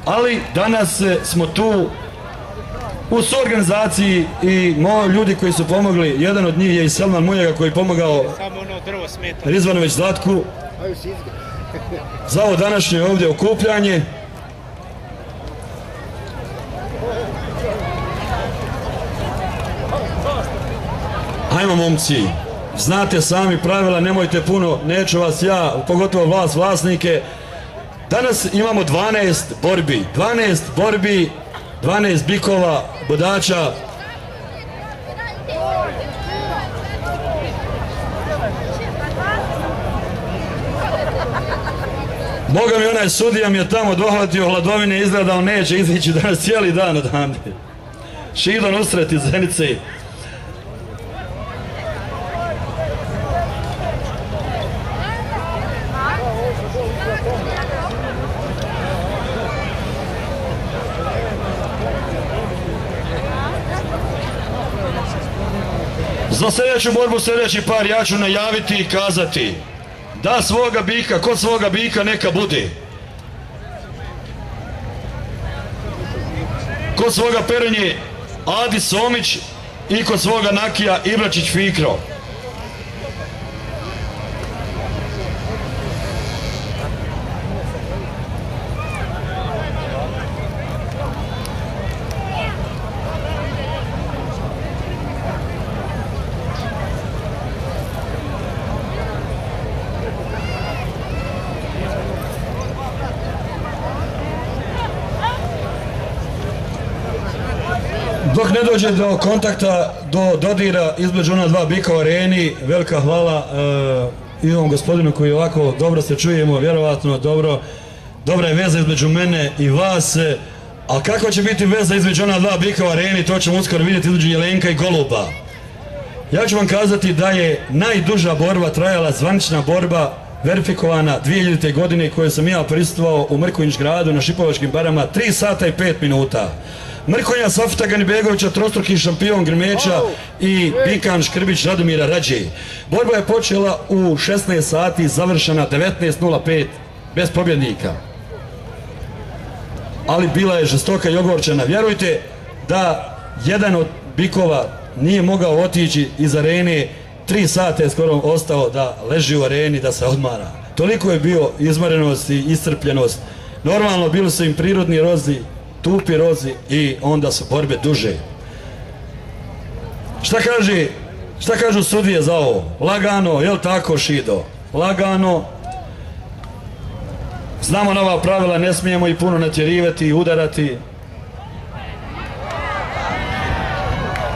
ali danas smo tu u suorganizaciji i ljudi koji su pomogli. Jedan od njih je i Selman Munjaga koji je pomogao Rizvanović Zlatku za ovo današnje ovdje okupljanje. Ajmo momci, znate sami pravila, nemojte puno, neću vas ja, pogotovo vas vlasnike. Danas imamo 12 borbi, 12 bikova, bodača. Boga mi, onaj sudija mi je tamo dohvatio hladovine, izgleda da on neće izići danas cijeli dan odande. Šidon usret iz Zenice. Za sljedeću borbu, sljedeći par, ja ću najaviti i kazati da svoga bika, kod svoga bika neka bude. Kod svoga Perenje Adi Somić i kod svoga Nakija Ibračić Fikro. Dok ne dođe do kontakta, do dodira između ona dva bika u areni, velika hvala i ovom gospodinu koji ovako dobro se čujemo, vjerovatno dobra je veza između mene i vas. A kakva će biti veza između ona dva bika u areni, to ćemo uskoro vidjeti između Jelenka i Goluba. Ja ću vam kazati da je najduža borba trajala, zvanična borba, verifikovana 2000. godine, koju sam ja prisustvovao u Mrkonjić gradu na Šipovačkim barama, 3 sata i 5 minuta. Mrkonja Safeta Ganibegovića, trostruki šampion Grmeća i Bikan Škrbić Radomira Rađe. Borba je počela u 16 sati, završena 19:05 bez pobjednika. Ali bila je žestoka i ogorčena. Vjerujte da jedan od bikova nije mogao otići iz arene, 3 sata je skoro ostao da leži u areni, da se odmara. Toliko je bio izmarenost i iscrpljenost. Normalno bili su im prirodni rozi, tupi rozi i onda su borbe duže. Šta kažu sudije za ovo? Lagano, jel tako Šido? Lagano. Znamo nova pravila, ne smijemo i puno natjerivati i udarati.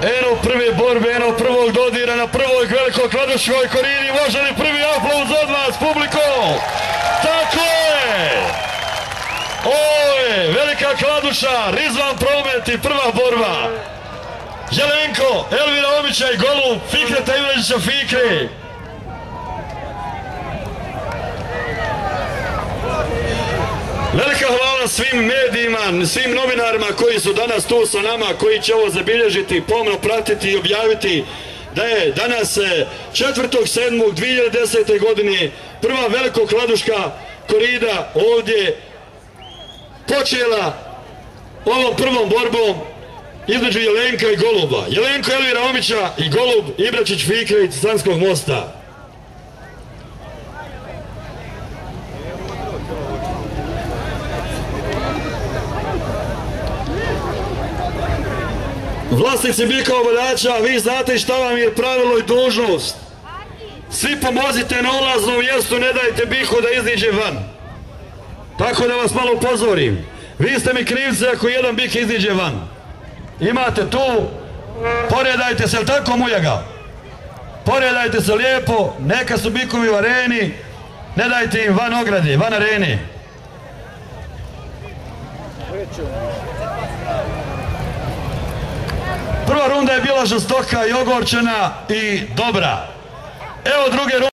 Eno prve borbe, eno prvog dodira na prvoj velikoj kladuškoj korini. Može li prvi aplauz od vas, publiko? Tako je! Ovo je velika kladuša, Rizvan Promet i prva borba. Jelenko, Elvira Omića i Golub, Fikreta Ivanića Fikre. Velika hvala svim medijima, svim novinarima koji su danas tu sa nama, koji će ovo zabilježiti, pomno pratiti i objaviti da je danas 4.7.2010. godine prva veliko kladuška korida ovdje počela ovom prvom borbom između Jelenka i Goluba. Jelenko Elvira Omića i Golub Ibračić Fikre iz Stranskog mosta. Vlasnici bikova bodača, vi znate šta vam je pravilo i dužnost. Svi pomozite na ulaznom mjestu, ne dajte biku da iziđe van. Tako da vas malo upozorim. Vi ste mi krivci ako jedan bik iziđe van. Imate tu, poredajte se, jel tako Muljaga? Poredajte se lijepo, neka su bikovi u areni, ne dajte im van ograde, van arene. Prva runda je bila žestoka i ogorčena i dobra. Evo druge runde.